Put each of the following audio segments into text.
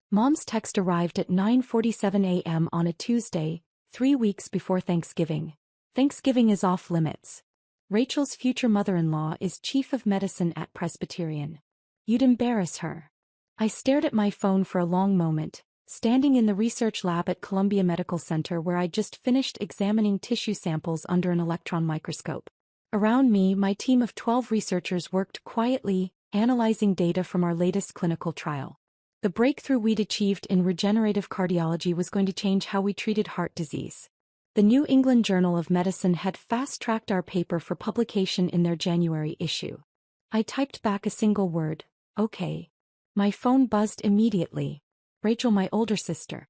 Mom's text arrived at 9:47 a.m. on a Tuesday, 3 weeks before Thanksgiving. Thanksgiving is off limits. Rachel's future mother-in-law is chief of medicine at Presbyterian. You'd embarrass her. I stared at my phone for a long moment, standing in the research lab at Columbia Medical Center where I'd just finished examining tissue samples under an electron microscope. Around me, my team of 12 researchers worked quietly, analyzing data from our latest clinical trial. The breakthrough we'd achieved in regenerative cardiology was going to change how we treated heart disease. The New England Journal of Medicine had fast-tracked our paper for publication in their January issue. I typed back a single word, okay. My phone buzzed immediately. Rachel, my older sister.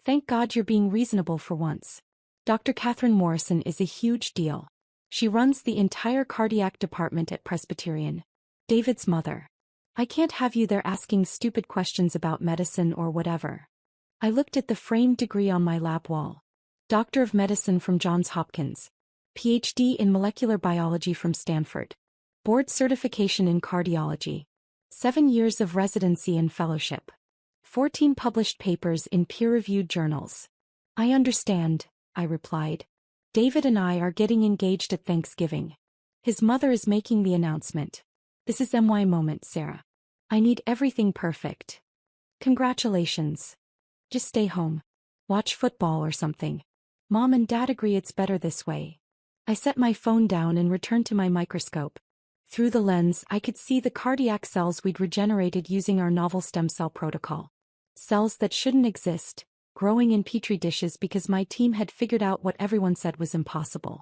Thank God you're being reasonable for once. Dr. Catherine Morrison is a huge deal. She runs the entire cardiac department at Presbyterian. David's mother. I can't have you there asking stupid questions about medicine or whatever. I looked at the framed degree on my lab wall. Doctor of Medicine from Johns Hopkins. PhD in Molecular Biology from Stanford. Board certification in cardiology. 7 years of residency and fellowship. 14 published papers in peer-reviewed journals. I understand, I replied. David and I are getting engaged at Thanksgiving. His mother is making the announcement. This is my moment, Sarah. I need everything perfect. Congratulations. Just stay home. Watch football or something. Mom and Dad agree it's better this way. I set my phone down and returned to my microscope. Through the lens, I could see the cardiac cells we'd regenerated using our novel stem cell protocol. Cells that shouldn't exist, growing in petri dishes because my team had figured out what everyone said was impossible.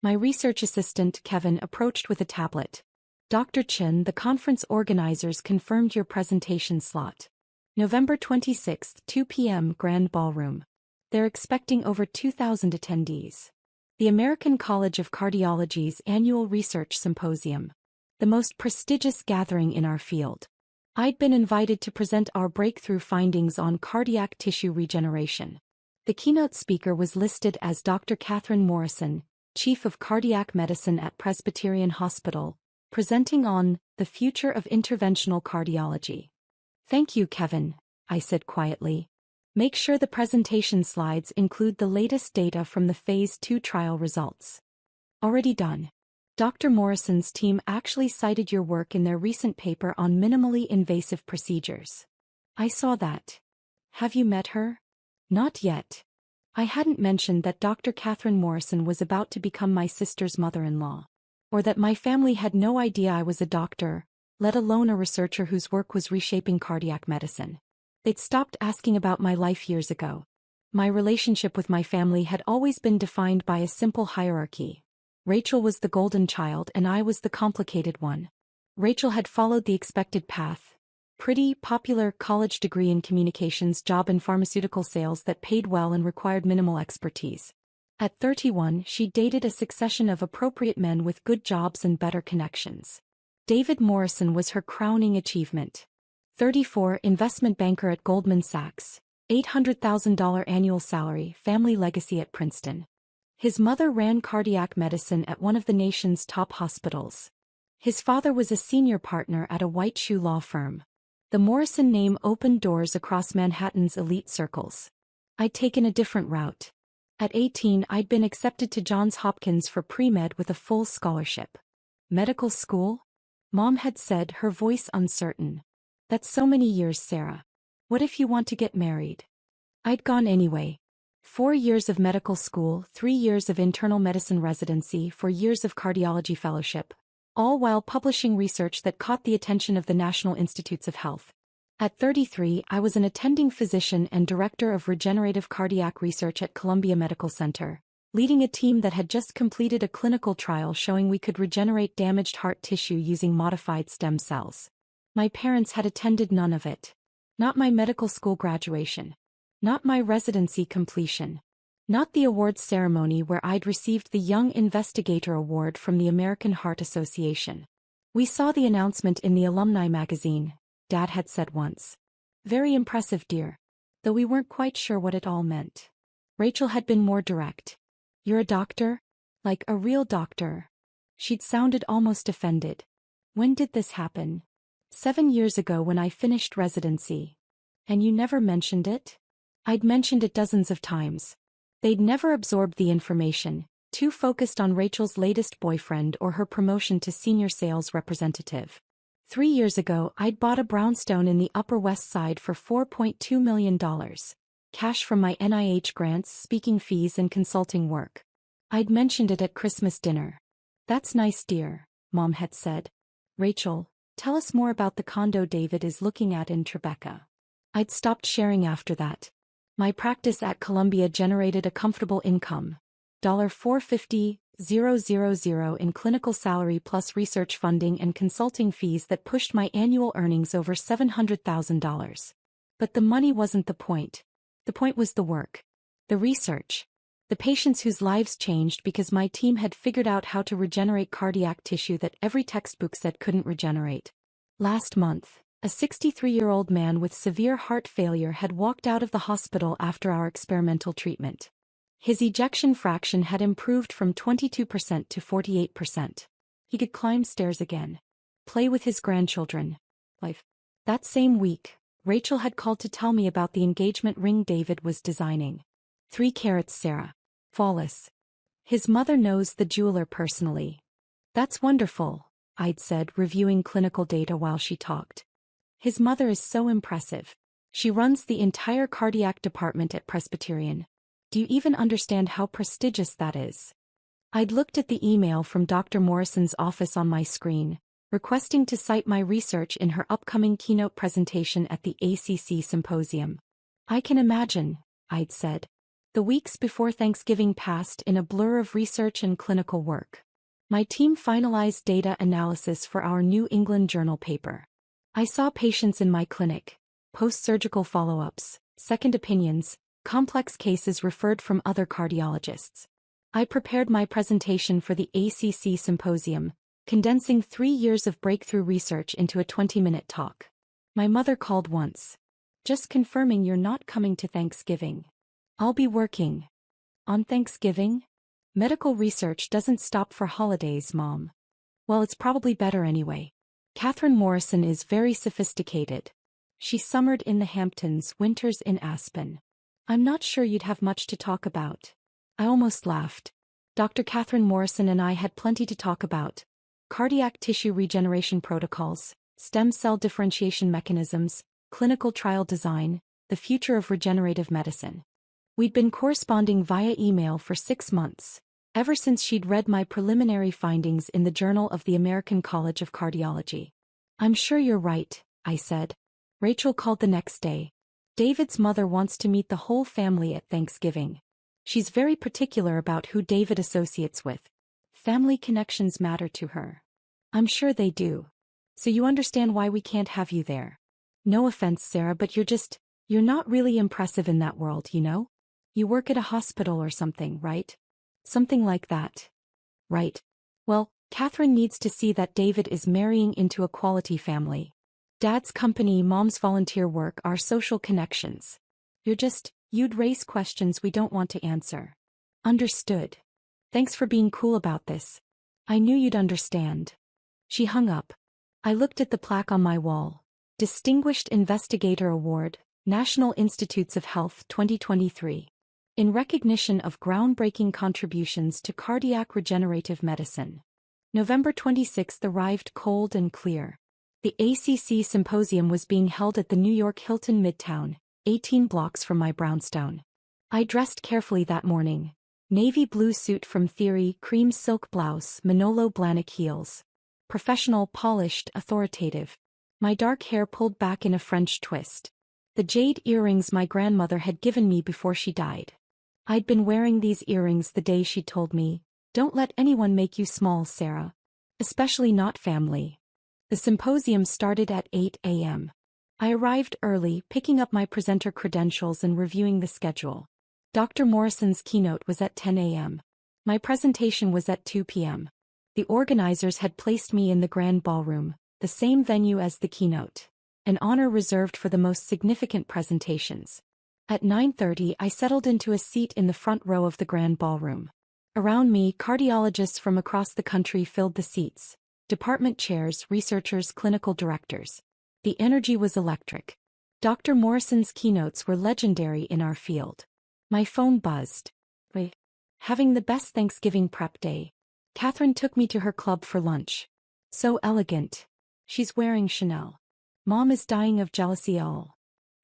My research assistant, Kevin, approached with a tablet. Dr. Chin, the conference organizers confirmed your presentation slot. November 26, 2 p.m. Grand Ballroom. They're expecting over 2,000 attendees. The American College of Cardiology's annual research symposium. The most prestigious gathering in our field. I'd been invited to present our breakthrough findings on cardiac tissue regeneration. The keynote speaker was listed as Dr. Catherine Morrison, Chief of Cardiac Medicine at Presbyterian Hospital, presenting on the future of interventional cardiology. Thank you, Kevin, I said quietly. Make sure the presentation slides include the latest data from the Phase 2 trial results. Already done. Dr. Morrison's team actually cited your work in their recent paper on minimally invasive procedures. I saw that. Have you met her? Not yet. I hadn't mentioned that Dr. Catherine Morrison was about to become my sister's mother-in-law. Or that my family had no idea I was a doctor, let alone a researcher whose work was reshaping cardiac medicine. They'd stopped asking about my life years ago. My relationship with my family had always been defined by a simple hierarchy. Rachel was the golden child and I was the complicated one. Rachel had followed the expected path. Pretty, popular college degree in communications, job in pharmaceutical sales that paid well and required minimal expertise. At 31, she dated a succession of appropriate men with good jobs and better connections. David Morrison was her crowning achievement. 34, investment banker at Goldman Sachs. $800,000 annual salary, family legacy at Princeton. His mother ran cardiac medicine at one of the nation's top hospitals. His father was a senior partner at a white shoe law firm. The Morrison name opened doors across Manhattan's elite circles. I'd taken a different route. At 18, I'd been accepted to Johns Hopkins for pre-med with a full scholarship. Medical school? Mom had said, her voice uncertain. That's so many years, Sarah. What if you want to get married? I'd gone anyway. 4 years of medical school, 3 years of internal medicine residency, 4 years of cardiology fellowship, all while publishing research that caught the attention of the National Institutes of Health. At 33, I was an attending physician and director of regenerative cardiac research at Columbia Medical Center, leading a team that had just completed a clinical trial showing we could regenerate damaged heart tissue using modified stem cells. My parents had attended none of it. Not my medical school graduation. Not my residency completion. Not the awards ceremony where I'd received the Young Investigator Award from the American Heart Association. We saw the announcement in the alumni magazine, Dad had said once. Very impressive, dear. Though we weren't quite sure what it all meant. Rachel had been more direct. You're a doctor? Like a real doctor? She'd sounded almost offended. When did this happen? 7 years ago when I finished residency. And you never mentioned it? I'd mentioned it dozens of times. They'd never absorbed the information, too focused on Rachel's latest boyfriend or her promotion to senior sales representative. 3 years ago, I'd bought a brownstone in the Upper West Side for $4.2 million. Cash from my NIH grants, speaking fees and consulting work. I'd mentioned it at Christmas dinner. That's nice, dear, Mom had said. Rachel, tell us more about the condo David is looking at in Tribeca. I'd stopped sharing after that. My practice at Columbia generated a comfortable income. $450,000 in clinical salary plus research funding and consulting fees that pushed my annual earnings over $700,000. But the money wasn't the point. The point was the work. The research. The patients whose lives changed because my team had figured out how to regenerate cardiac tissue that every textbook said couldn't regenerate. Last month, a 63-year-old man with severe heart failure had walked out of the hospital after our experimental treatment. His ejection fraction had improved from 22% to 48%. He could climb stairs again. Play with his grandchildren. Life. That same week, Rachel had called to tell me about the engagement ring David was designing. 3 carats, Sarah. Flawless. His mother knows the jeweler personally. That's wonderful, I'd said, reviewing clinical data while she talked. His mother is so impressive. She runs the entire cardiac department at Presbyterian. Do you even understand how prestigious that is? I'd looked at the email from Dr. Morrison's office on my screen, requesting to cite my research in her upcoming keynote presentation at the ACC symposium. I can imagine, I'd said. The weeks before Thanksgiving passed in a blur of research and clinical work. My team finalized data analysis for our New England Journal paper. I saw patients in my clinic, post-surgical follow-ups, second opinions, complex cases referred from other cardiologists. I prepared my presentation for the ACC symposium, condensing 3 years of breakthrough research into a 20-minute talk. My mother called once. Just confirming you're not coming to Thanksgiving. I'll be working. On Thanksgiving? Medical research doesn't stop for holidays, Mom. Well, it's probably better anyway. Catherine Morrison is very sophisticated. She summered in the Hamptons, winters in Aspen. I'm not sure you'd have much to talk about. I almost laughed. Dr. Catherine Morrison and I had plenty to talk about. Cardiac tissue regeneration protocols, stem cell differentiation mechanisms, clinical trial design, the future of regenerative medicine. We'd been corresponding via email for 6 months, ever since she'd read my preliminary findings in the Journal of the American College of Cardiology. I'm sure you're right, I said. Rachel called the next day. David's mother wants to meet the whole family at Thanksgiving. She's very particular about who David associates with. Family connections matter to her. I'm sure they do. So you understand why we can't have you there. No offense, Sarah, but you're not really impressive in that world, you know? You work at a hospital or something, right? Something like that. Right. Well, Catherine needs to see that David is marrying into a quality family. Dad's company, Mom's volunteer work, our social connections. You'd raise questions we don't want to answer. Understood. Thanks for being cool about this. I knew you'd understand. She hung up. I looked at the plaque on my wall. Distinguished Investigator Award, National Institutes of Health 2023. In recognition of groundbreaking contributions to cardiac regenerative medicine. November 26th arrived cold and clear. The ACC symposium was being held at the New York Hilton Midtown, 18 blocks from my brownstone. I dressed carefully that morning. Navy blue suit from Theory, cream silk blouse, Manolo Blahnik heels. Professional, polished, authoritative. My dark hair pulled back in a French twist. The jade earrings my grandmother had given me before she died. I'd been wearing these earrings the day she told me, "Don't let anyone make you small, Sarah. Especially not family." The symposium started at 8 a.m. I arrived early, picking up my presenter credentials and reviewing the schedule. Dr. Morrison's keynote was at 10 a.m. My presentation was at 2 p.m. The organizers had placed me in the grand ballroom, the same venue as the keynote, an honor reserved for the most significant presentations. At 9:30 I settled into a seat in the front row of the grand ballroom. Around me, cardiologists from across the country filled the seats. Department chairs, researchers, clinical directors. The energy was electric. Dr. Morrison's keynotes were legendary in our field. My phone buzzed. Wait. Having the best Thanksgiving prep day. Catherine took me to her club for lunch. So elegant. She's wearing Chanel. Mom is dying of jealousy. All.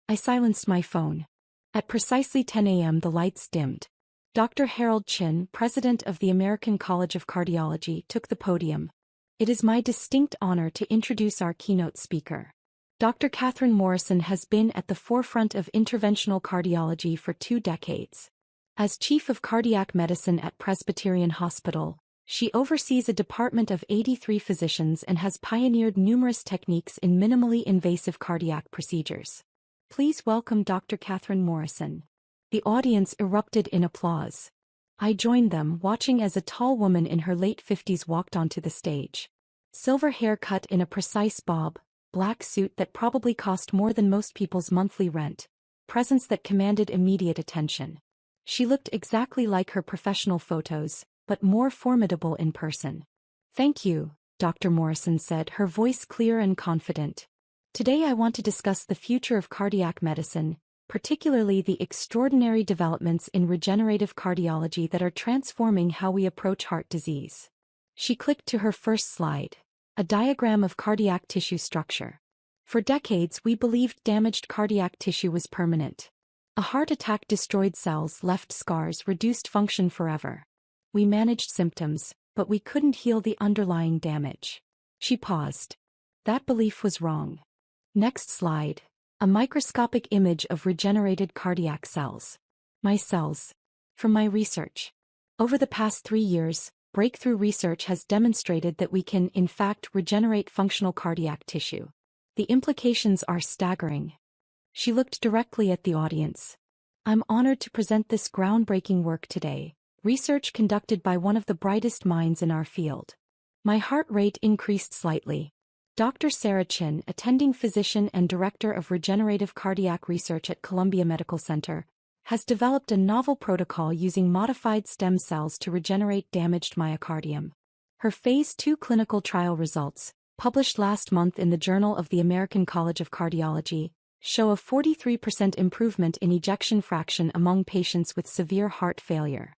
I silenced my phone. At precisely 10 a.m. the lights dimmed. Dr. Harold Chin, president of the American College of Cardiology, took the podium. It is my distinct honor to introduce our keynote speaker. Dr. Catherine Morrison has been at the forefront of interventional cardiology for 2 decades. As Chief of Cardiac Medicine at Presbyterian Hospital, she oversees a department of 83 physicians and has pioneered numerous techniques in minimally invasive cardiac procedures. Please welcome Dr. Catherine Morrison. The audience erupted in applause. I joined them, watching as a tall woman in her late 50s walked onto the stage. Silver hair cut in a precise bob, black suit that probably cost more than most people's monthly rent, presence that commanded immediate attention. She looked exactly like her professional photos, but more formidable in person. "Thank you," Dr. Morrison said, her voice clear and confident. "Today I want to discuss the future of cardiac medicine, particularly the extraordinary developments in regenerative cardiology that are transforming how we approach heart disease." She clicked to her first slide. A diagram of cardiac tissue structure. For decades we believed damaged cardiac tissue was permanent. A heart attack destroyed cells, left scars, reduced function forever. We managed symptoms, but we couldn't heal the underlying damage. She paused. That belief was wrong. Next slide. A microscopic image of regenerated cardiac cells. My cells. From my research. Over the past 3 years, breakthrough research has demonstrated that we can, in fact, regenerate functional cardiac tissue. The implications are staggering. She looked directly at the audience. "I'm honored to present this groundbreaking work today, research conducted by one of the brightest minds in our field." My heart rate increased slightly. Dr. Sarah Chin, attending physician and director of regenerative cardiac research at Columbia Medical Center, has developed a novel protocol using modified stem cells to regenerate damaged myocardium. Her Phase 2 clinical trial results, published last month in the Journal of the American College of Cardiology, show a 43% improvement in ejection fraction among patients with severe heart failure.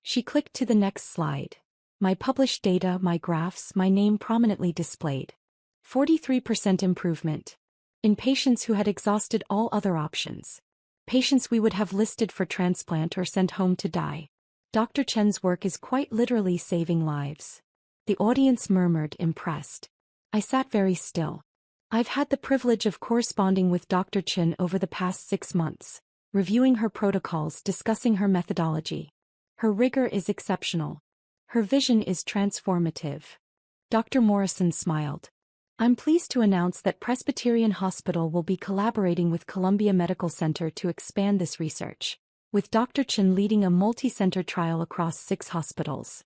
She clicked to the next slide. My published data, my graphs, my name prominently displayed. 43% improvement. In patients who had exhausted all other options. Patients we would have listed for transplant or sent home to die. Dr. Chen's work is quite literally saving lives. The audience murmured, impressed. I sat very still. I've had the privilege of corresponding with Dr. Chen over the past 6 months, reviewing her protocols, discussing her methodology. Her rigor is exceptional. Her vision is transformative. Dr. Morrison smiled. "I'm pleased to announce that Presbyterian Hospital will be collaborating with Columbia Medical Center to expand this research, with Dr. Chin leading a multi-center trial across 6 hospitals."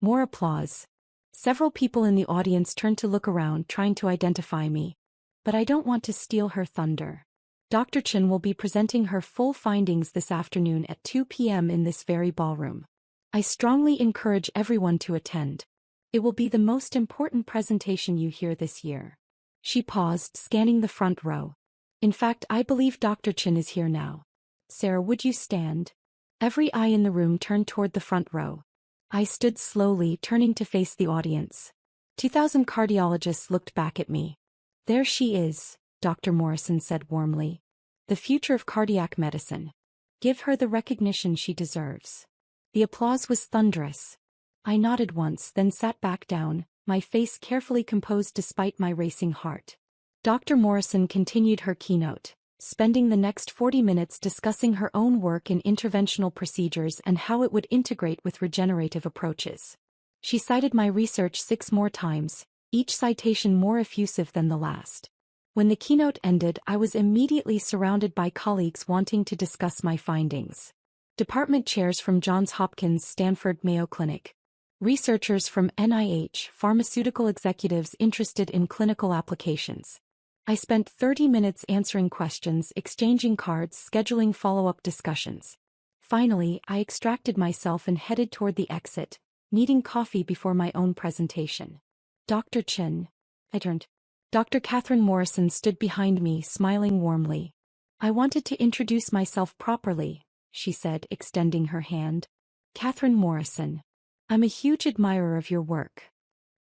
More applause. Several people in the audience turned to look around, trying to identify me. But I don't want to steal her thunder. Dr. Chin will be presenting her full findings this afternoon at 2 p.m. in this very ballroom. I strongly encourage everyone to attend. It will be the most important presentation you hear this year. She paused, scanning the front row. "In fact, I believe Dr. Chin is here now. Sarah, would you stand?" Every eye in the room turned toward the front row. I stood slowly, turning to face the audience. 2,000 cardiologists looked back at me. "There she is," Dr. Morrison said warmly. "The future of cardiac medicine. Give her the recognition she deserves." The applause was thunderous. I nodded once, then sat back down, my face carefully composed despite my racing heart. Dr. Morrison continued her keynote, spending the next 40 minutes discussing her own work in interventional procedures and how it would integrate with regenerative approaches. She cited my research 6 more times, each citation more effusive than the last. When the keynote ended, I was immediately surrounded by colleagues wanting to discuss my findings. Department chairs from Johns Hopkins, Stanford, Mayo Clinic. Researchers from NIH, pharmaceutical executives interested in clinical applications. I spent 30 minutes answering questions, exchanging cards, scheduling follow-up discussions. Finally, I extracted myself and headed toward the exit, needing coffee before my own presentation. "Dr. Chin." I turned. Dr. Catherine Morrison stood behind me, smiling warmly. I wanted to introduce myself properly, she said, extending her hand. Catherine Morrison. I'm a huge admirer of your work.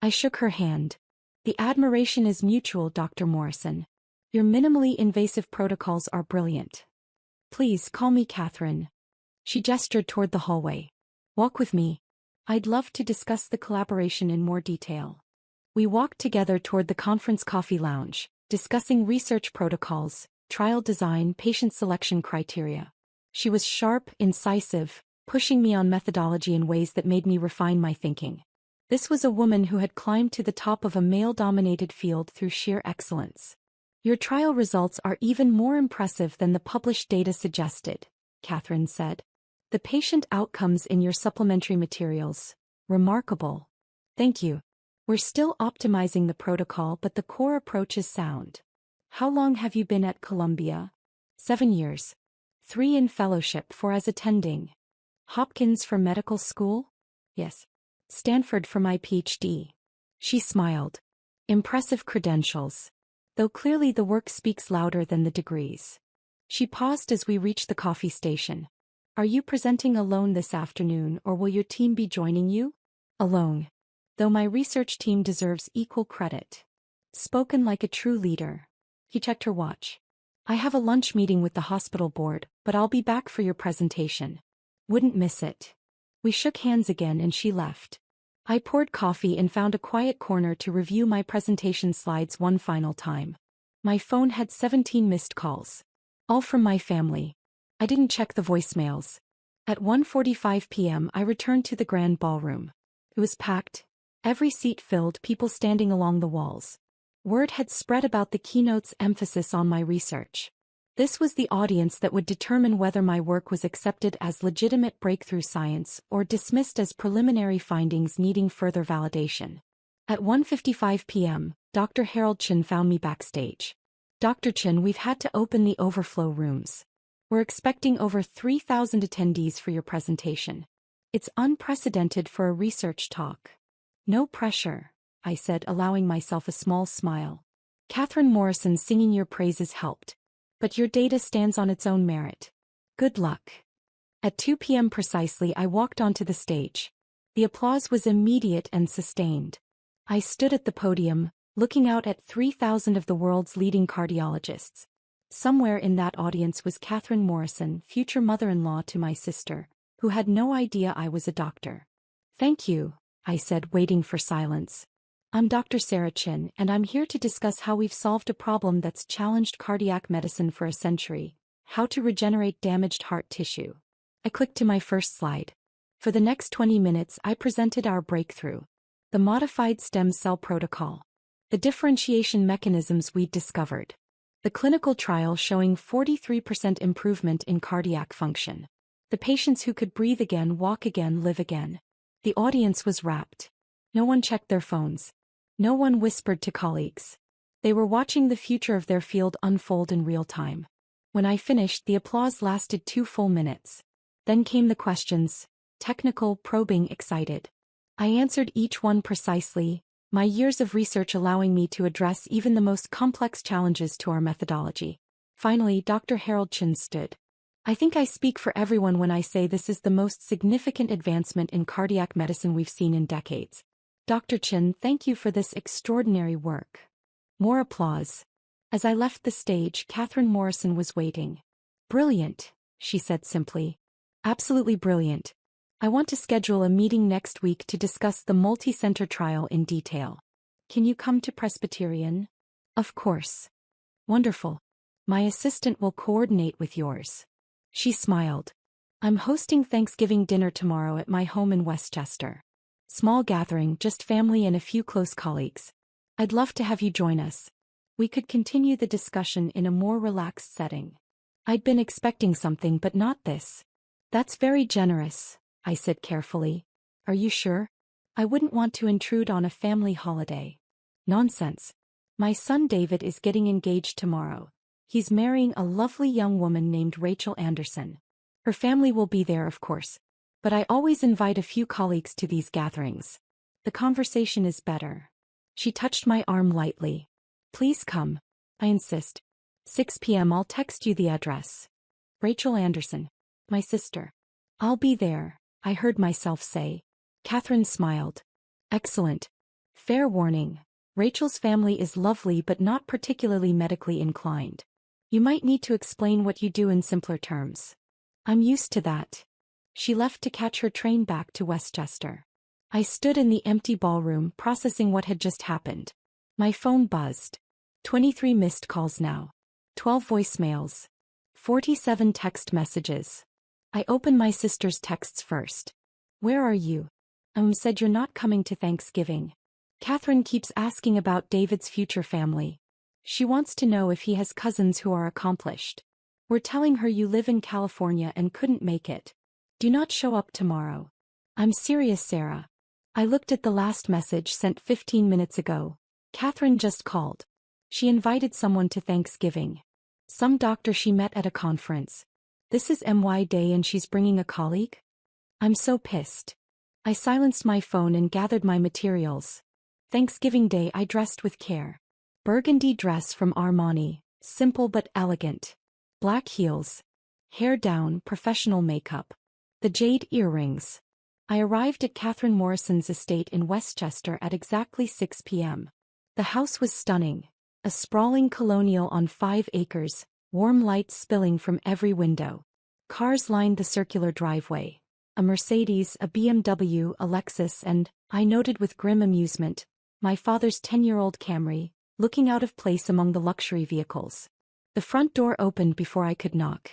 I shook her hand. The admiration is mutual, Dr. Morrison. Your minimally invasive protocols are brilliant. Please call me Catherine. She gestured toward the hallway. Walk with me. I'd love to discuss the collaboration in more detail. We walked together toward the conference coffee lounge, discussing research protocols, trial design, patient selection criteria. She was sharp, incisive, pushing me on methodology in ways that made me refine my thinking. This was a woman who had climbed to the top of a male-dominated field through sheer excellence. Your trial results are even more impressive than the published data suggested, Catherine said. The patient outcomes in your supplementary materials. Remarkable. Thank you. We're still optimizing the protocol, but the core approach is sound. How long have you been at Columbia? 7 years. 3 in fellowship, 4 as attending. Hopkins for medical school? Yes. Stanford for my PhD. She smiled. Impressive credentials. Though clearly the work speaks louder than the degrees. She paused as we reached the coffee station. Are you presenting alone this afternoon, or will your team be joining you? Alone. Though my research team deserves equal credit. Spoken like a true leader. He checked her watch. I have a lunch meeting with the hospital board, but I'll be back for your presentation. Wouldn't miss it. We shook hands again and she left. I poured coffee and found a quiet corner to review my presentation slides one final time. My phone had 17 missed calls. All from my family. I didn't check the voicemails. At 1:45 p.m. I returned to the grand ballroom. It was packed. Every seat filled, people standing along the walls. Word had spread about the keynote's emphasis on my research. This was the audience that would determine whether my work was accepted as legitimate breakthrough science or dismissed as preliminary findings needing further validation. At 1:55 p.m., Dr. Harold Chin found me backstage. Dr. Chin, we've had to open the overflow rooms. We're expecting over 3,000 attendees for your presentation. It's unprecedented for a research talk. No pressure, I said, allowing myself a small smile. Catherine Morrison singing your praises helped. But your data stands on its own merit. Good luck. At 2 p.m. precisely, I walked onto the stage. The applause was immediate and sustained. I stood at the podium, looking out at 3,000 of the world's leading cardiologists. Somewhere in that audience was Catherine Morrison, future mother-in-law to my sister, who had no idea I was a doctor. Thank you, I said, waiting for silence. I'm Dr. Sarah Chin, and I'm here to discuss how we've solved a problem that's challenged cardiac medicine for a century: how to regenerate damaged heart tissue. I clicked to my first slide. For the next 20 minutes, I presented our breakthrough: the modified stem cell protocol, the differentiation mechanisms we'd discovered, the clinical trial showing 43% improvement in cardiac function, the patients who could breathe again, walk again, live again. The audience was rapt. No one checked their phones. No one whispered to colleagues. They were watching the future of their field unfold in real time. When I finished, the applause lasted 2 full minutes. Then came the questions, technical, probing, excited. I answered each one precisely, my years of research allowing me to address even the most complex challenges to our methodology. Finally, Dr. Harold Chin stood. I think I speak for everyone when I say this is the most significant advancement in cardiac medicine we've seen in decades. Dr. Chin, thank you for this extraordinary work. More applause. As I left the stage, Catherine Morrison was waiting. Brilliant, she said simply. Absolutely brilliant. I want to schedule a meeting next week to discuss the multi-center trial in detail. Can you come to Presbyterian? Of course. Wonderful. My assistant will coordinate with yours. She smiled. I'm hosting Thanksgiving dinner tomorrow at my home in Westchester. Small gathering, just family and a few close colleagues. I'd love to have you join us. We could continue the discussion in a more relaxed setting. I'd been expecting something, but not this. That's very generous, I said carefully. Are you sure? I wouldn't want to intrude on a family holiday. Nonsense. My son David is getting engaged tomorrow. He's marrying a lovely young woman named Rachel Anderson. Her family will be there, of course. But I always invite a few colleagues to these gatherings. The conversation is better. She touched my arm lightly. Please come. I insist. 6 p.m. I'll text you the address. Rachel Anderson. My sister. I'll be there, I heard myself say. Catherine smiled. Excellent. Fair warning. Rachel's family is lovely but not particularly medically inclined. You might need to explain what you do in simpler terms. I'm used to that. She left to catch her train back to Westchester. I stood in the empty ballroom processing what had just happened. My phone buzzed. 23 missed calls now. 12 voicemails. 47 text messages. I opened my sister's texts first. Where are you? Said you're not coming to Thanksgiving. Catherine keeps asking about David's future family. She wants to know if he has cousins who are accomplished. We're telling her you live in California and couldn't make it. Do not show up tomorrow. I'm serious, Sarah. I looked at the last message sent 15 minutes ago. Catherine just called. She invited someone to Thanksgiving. Some doctor she met at a conference. This is MY Day and she's bringing a colleague? I'm so pissed. I silenced my phone and gathered my materials. Thanksgiving Day I dressed with care. Burgundy dress from Armani, simple but elegant. Black heels. Hair down, professional makeup. The jade earrings. I arrived at Catherine Morrison's estate in Westchester at exactly 6 p.m. The house was stunning. A sprawling colonial on 5 acres, warm lights spilling from every window. Cars lined the circular driveway. A Mercedes, a BMW, a Lexus and, I noted with grim amusement, my father's 10-year-old Camry, looking out of place among the luxury vehicles. The front door opened before I could knock.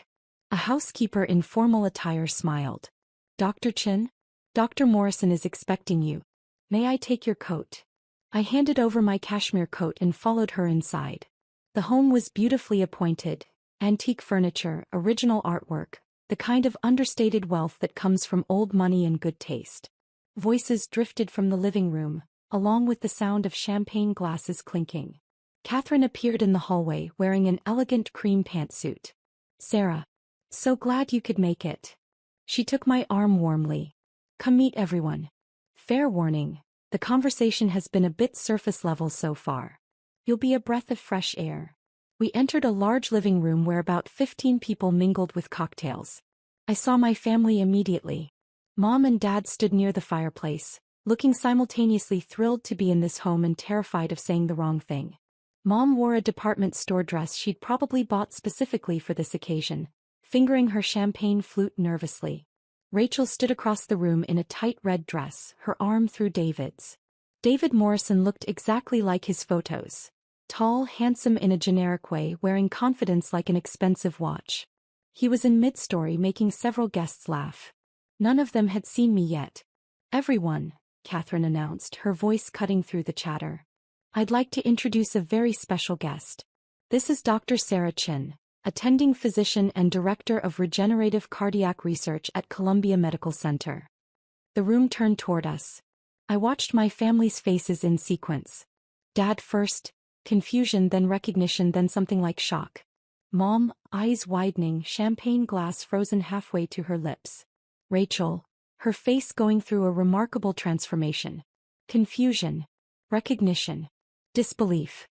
A housekeeper in formal attire smiled. Dr. Chin? Dr. Morrison is expecting you. May I take your coat? I handed over my cashmere coat and followed her inside. The home was beautifully appointed. Antique furniture, original artwork, the kind of understated wealth that comes from old money and good taste. Voices drifted from the living room, along with the sound of champagne glasses clinking. Catherine appeared in the hallway wearing an elegant cream pantsuit. Sarah. So glad you could make it. She took my arm warmly. Come meet everyone. Fair warning. The conversation has been a bit surface level so far. You'll be a breath of fresh air. We entered a large living room where about 15 people mingled with cocktails. I saw my family immediately. Mom and Dad stood near the fireplace, looking simultaneously thrilled to be in this home and terrified of saying the wrong thing. Mom wore a department store dress she'd probably bought specifically for this occasion, fingering her champagne flute nervously. Rachel stood across the room in a tight red dress, her arm through David's. David Morrison looked exactly like his photos. Tall, handsome in a generic way, wearing confidence like an expensive watch. He was in mid-story making several guests laugh. None of them had seen me yet. Everyone, Catherine announced, her voice cutting through the chatter. I'd like to introduce a very special guest. This is Dr. Sarah Chin, attending physician and director of regenerative cardiac research at Columbia Medical Center. The room turned toward us. I watched my family's faces in sequence. Dad first, confusion, then recognition, then something like shock. Mom, eyes widening, champagne glass frozen halfway to her lips. Rachel, her face going through a remarkable transformation. Confusion. Recognition. Disbelief.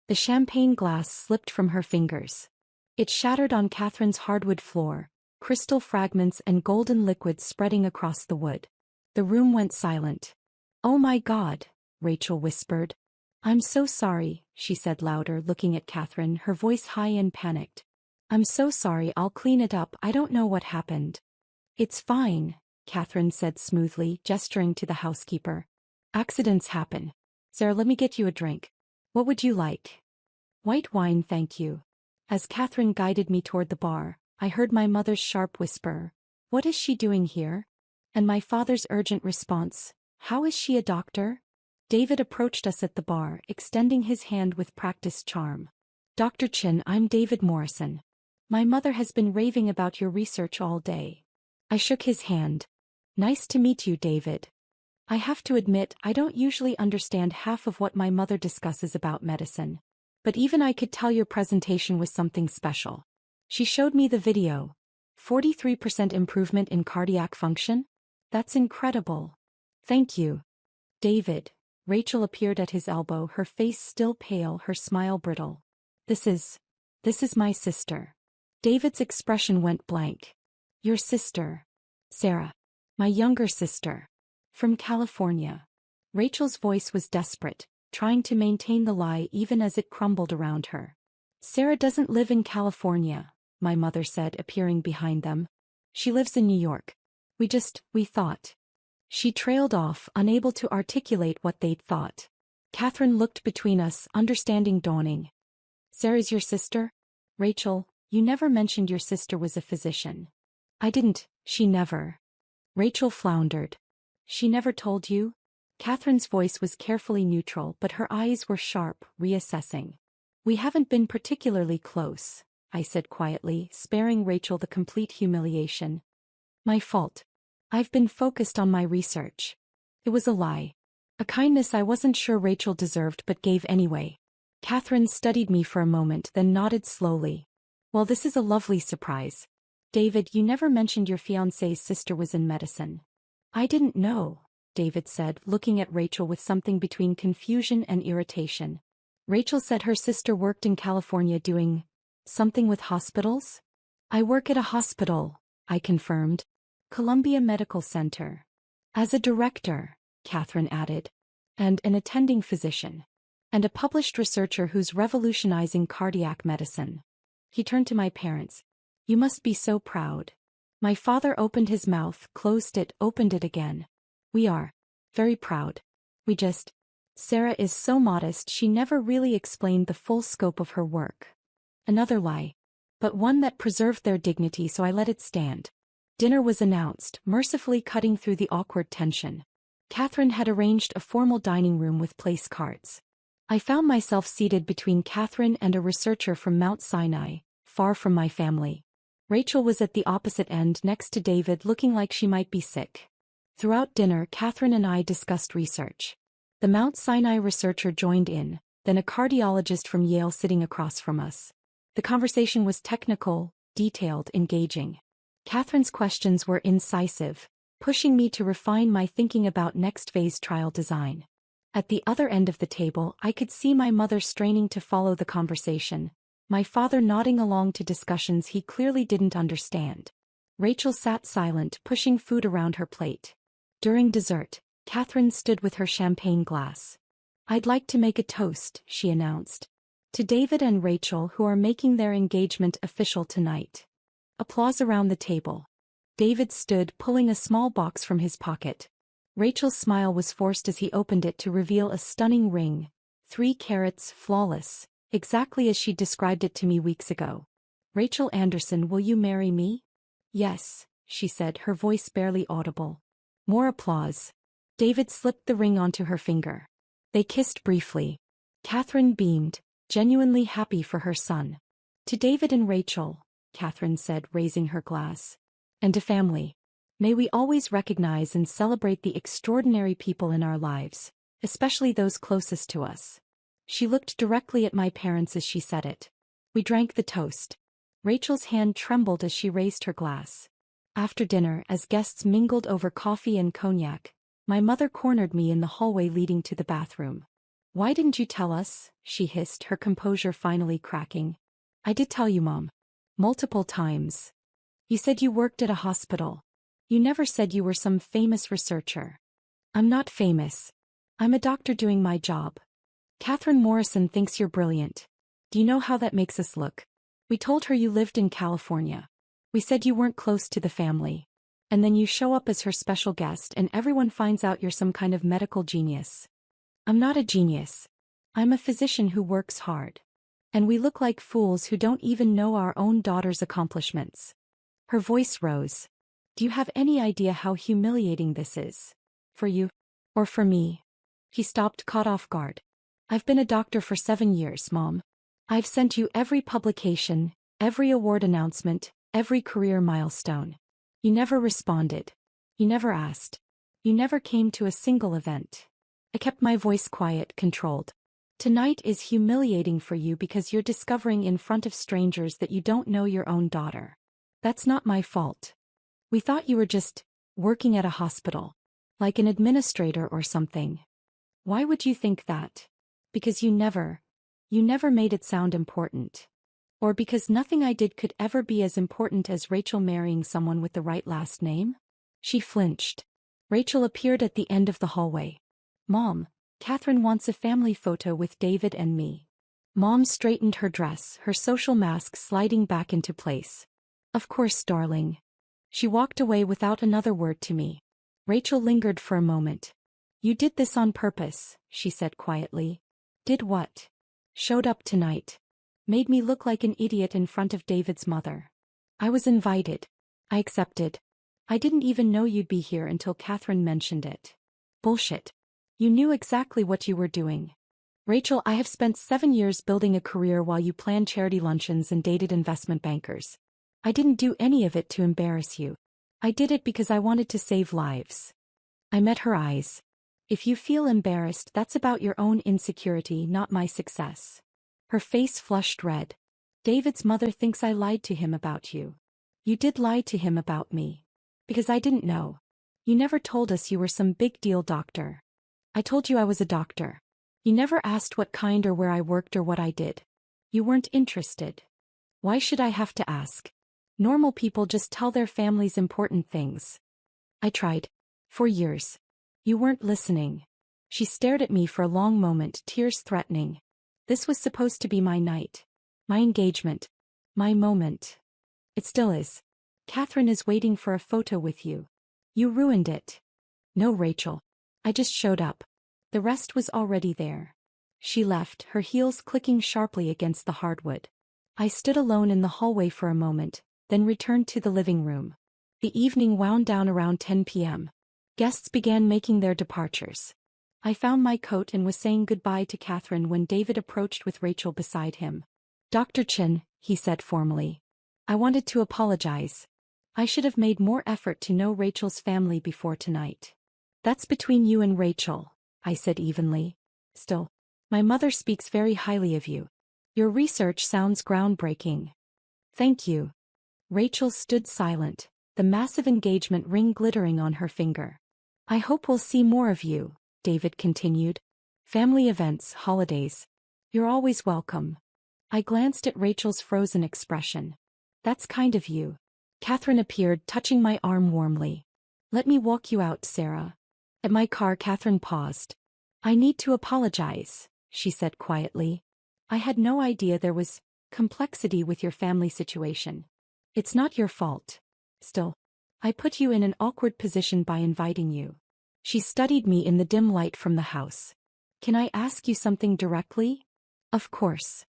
The champagne glass slipped from her fingers. It shattered on Catherine's hardwood floor, crystal fragments and golden liquid spreading across the wood. The room went silent. Oh my God, Rachel whispered. I'm so sorry, she said louder, looking at Catherine, her voice high and panicked. I'm so sorry, I'll clean it up, I don't know what happened. It's fine, Catherine said smoothly, gesturing to the housekeeper. Accidents happen. Sarah, let me get you a drink. What would you like? White wine, thank you. As Catherine guided me toward the bar, I heard my mother's sharp whisper, what is she doing here? And my father's urgent response, how is she a doctor? David approached us at the bar, extending his hand with practiced charm. Dr. Chin, I'm David Morrison. My mother has been raving about your research all day. I shook his hand. Nice to meet you, David. I have to admit, I don't usually understand half of what my mother discusses about medicine. But even I could tell your presentation was something special. She showed me the video. 43% improvement in cardiac function? That's incredible. Thank you. David, Rachel appeared at his elbow, her face still pale, her smile brittle. This is my sister. David's expression went blank. Your sister. Sarah. My younger sister. From California. Rachel's voice was desperate, trying to maintain the lie even as it crumbled around her. Sarah doesn't live in California, my mother said, appearing behind them. She lives in New York. We thought. She trailed off, unable to articulate what they'd thought. Catherine looked between us, understanding dawning. Sarah's your sister? Rachel, you never mentioned your sister was a physician. I didn't, she never. Rachel floundered. She never told you? Catherine's voice was carefully neutral, but her eyes were sharp, reassessing. We haven't been particularly close, I said quietly, sparing Rachel the complete humiliation. My fault. I've been focused on my research. It was a lie. A kindness I wasn't sure Rachel deserved but gave anyway. Catherine studied me for a moment, then nodded slowly. Well, this is a lovely surprise. David, you never mentioned your fiancé's sister was in medicine. I didn't know, David said, looking at Rachel with something between confusion and irritation. Rachel said her sister worked in California doing something with hospitals? I work at a hospital, I confirmed. Columbia Medical Center. As a director, Catherine added. And an attending physician. And a published researcher who's revolutionizing cardiac medicine. He turned to my parents. You must be so proud. My father opened his mouth, closed it, opened it again. We are. Very proud. Sarah is so modest she never really explained the full scope of her work. Another lie. But one that preserved their dignity, so I let it stand. Dinner was announced, mercifully cutting through the awkward tension. Catherine had arranged a formal dining room with place cards. I found myself seated between Catherine and a researcher from Mount Sinai, far from my family. Rachel was at the opposite end next to David, looking like she might be sick. Throughout dinner, Catherine and I discussed research. The Mount Sinai researcher joined in, then a cardiologist from Yale sitting across from us. The conversation was technical, detailed, engaging. Catherine's questions were incisive, pushing me to refine my thinking about next phase trial design. At the other end of the table, I could see my mother straining to follow the conversation, my father nodding along to discussions he clearly didn't understand. Rachel sat silent, pushing food around her plate. During dessert, Catherine stood with her champagne glass. I'd like to make a toast, she announced. To David and Rachel, who are making their engagement official tonight. Applause around the table. David stood, pulling a small box from his pocket. Rachel's smile was forced as he opened it to reveal a stunning ring. 3 carats, flawless, exactly as she described it to me weeks ago. Rachel Anderson, will you marry me? Yes, she said, her voice barely audible. More applause. David slipped the ring onto her finger. They kissed briefly. Catherine beamed, genuinely happy for her son. To David and Rachel, Catherine said, raising her glass. And to family. May we always recognize and celebrate the extraordinary people in our lives, especially those closest to us. She looked directly at my parents as she said it. We drank the toast. Rachel's hand trembled as she raised her glass. After dinner, as guests mingled over coffee and cognac, my mother cornered me in the hallway leading to the bathroom. Why didn't you tell us? She hissed, her composure finally cracking. I did tell you, Mom. Multiple times. You said you worked at a hospital. You never said you were some famous researcher. I'm not famous. I'm a doctor doing my job. Catherine Morrison thinks you're brilliant. Do you know how that makes us look? We told her you lived in California. We said you weren't close to the family. And then you show up as her special guest and everyone finds out you're some kind of medical genius. I'm not a genius. I'm a physician who works hard. And we look like fools who don't even know our own daughter's accomplishments. Her voice rose. Do you have any idea how humiliating this is? For you? Or for me? He stopped, caught off guard. I've been a doctor for 7 years, Mom. I've sent you every publication, every award announcement, every career milestone. You never responded. You never asked. You never came to a single event. I kept my voice quiet, controlled. Tonight is humiliating for you because you're discovering in front of strangers that you don't know your own daughter. That's not my fault. We thought you were just working at a hospital. Like an administrator or something. Why would you think that? Because you never made it sound important. Or because nothing I did could ever be as important as Rachel marrying someone with the right last name? She flinched. Rachel appeared at the end of the hallway. Mom, Catherine wants a family photo with David and me. Mom straightened her dress, her social mask sliding back into place. Of course, darling. She walked away without another word to me. Rachel lingered for a moment. You did this on purpose, she said quietly. Did what? Showed up tonight. Made me look like an idiot in front of David's mother. I was invited. I accepted. I didn't even know you'd be here until Catherine mentioned it. Bullshit. You knew exactly what you were doing. Rachel, I have spent 7 years building a career while you planned charity luncheons and dated investment bankers. I didn't do any of it to embarrass you. I did it because I wanted to save lives. I met her eyes. If you feel embarrassed, that's about your own insecurity, not my success. Her face flushed red. David's mother thinks I lied to him about you. You did lie to him about me. Because I didn't know. You never told us you were some big deal doctor. I told you I was a doctor. You never asked what kind or where I worked or what I did. You weren't interested. Why should I have to ask? Normal people just tell their families important things. I tried. For years. You weren't listening. She stared at me for a long moment, tears threatening. This was supposed to be my night. My engagement. My moment. It still is. Catherine is waiting for a photo with you. You ruined it. No, Rachel. I just showed up. The rest was already there. She left, her heels clicking sharply against the hardwood. I stood alone in the hallway for a moment, then returned to the living room. The evening wound down around 10 p.m. Guests began making their departures. I found my coat and was saying goodbye to Catherine when David approached with Rachel beside him. Dr. Chin, he said formally. I wanted to apologize. I should have made more effort to know Rachel's family before tonight. That's between you and Rachel, I said evenly. Still, my mother speaks very highly of you. Your research sounds groundbreaking. Thank you. Rachel stood silent, the massive engagement ring glittering on her finger. I hope we'll see more of you, David continued. Family events, holidays. You're always welcome. I glanced at Rachel's frozen expression. That's kind of you. Catherine appeared, touching my arm warmly. Let me walk you out, Sarah. At my car, Catherine paused. I need to apologize, she said quietly. I had no idea there was complexity with your family situation. It's not your fault. Still, I put you in an awkward position by inviting you. She studied me in the dim light from the house. Can I ask you something directly? Of course.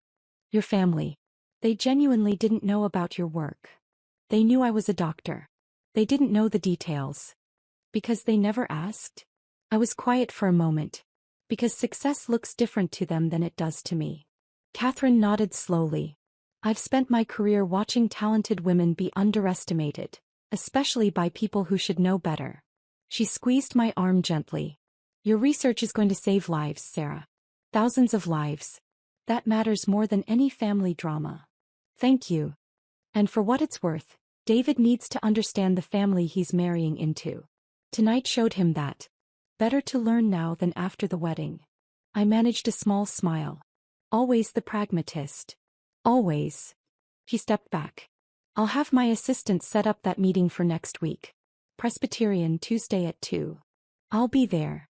Your family. They genuinely didn't know about your work. They knew I was a doctor. They didn't know the details. Because they never asked? I was quiet for a moment. Because success looks different to them than it does to me. Catherine nodded slowly. I've spent my career watching talented women be underestimated, especially by people who should know better. She squeezed my arm gently. Your research is going to save lives, Sarah. Thousands of lives. That matters more than any family drama. Thank you. And for what it's worth, David needs to understand the family he's marrying into. Tonight showed him that. Better to learn now than after the wedding. I managed a small smile. Always the pragmatist. Always. He stepped back. I'll have my assistant set up that meeting for next week. Presbyterian, Tuesday at 2. I'll be there.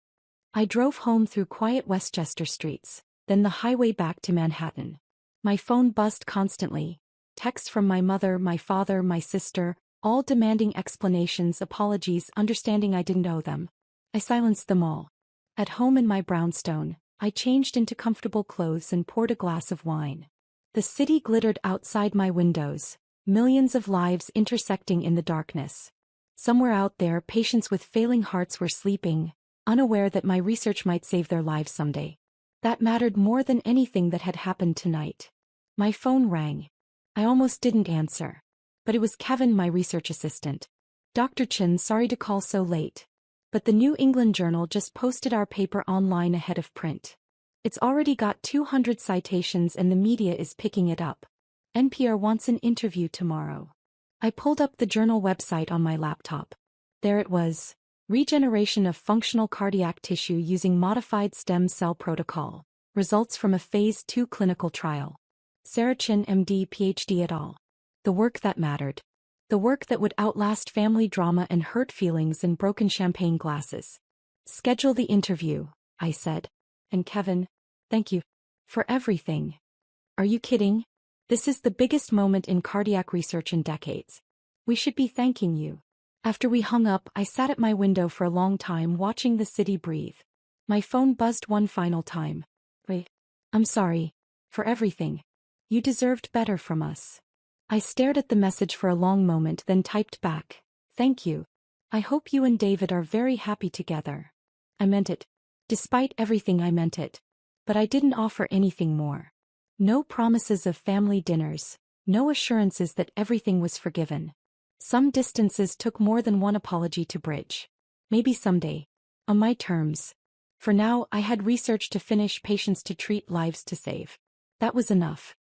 I drove home through quiet Westchester streets, then the highway back to Manhattan. My phone buzzed constantly. Texts from my mother, my father, my sister, all demanding explanations, apologies, understanding I didn't owe them. I silenced them all. At home in my brownstone, I changed into comfortable clothes and poured a glass of wine. The city glittered outside my windows, millions of lives intersecting in the darkness. Somewhere out there, patients with failing hearts were sleeping, unaware that my research might save their lives someday. That mattered more than anything that had happened tonight. My phone rang. I almost didn't answer. But it was Kevin, my research assistant. Dr. Chin, sorry to call so late. But the New England Journal just posted our paper online ahead of print. It's already got 200 citations and the media is picking it up. NPR wants an interview tomorrow. I pulled up the journal website on my laptop. There it was. Regeneration of functional cardiac tissue using modified stem cell protocol. Results from a Phase 2 clinical trial. Sarachin MD PhD et al. The work that mattered. The work that would outlast family drama and hurt feelings in broken champagne glasses. Schedule the interview, I said. And Kevin, thank you for everything. Are you kidding? This is the biggest moment in cardiac research in decades. We should be thanking you. After we hung up, I sat at my window for a long time watching the city breathe. My phone buzzed one final time. Wait, I'm sorry. For everything. You deserved better from us. I stared at the message for a long moment, then typed back. Thank you. I hope you and David are very happy together. I meant it. Despite everything, I meant it. But I didn't offer anything more. No promises of family dinners. No assurances that everything was forgiven. Some distances took more than one apology to bridge. Maybe someday. On my terms. For now, I had research to finish, patients to treat, lives to save. That was enough.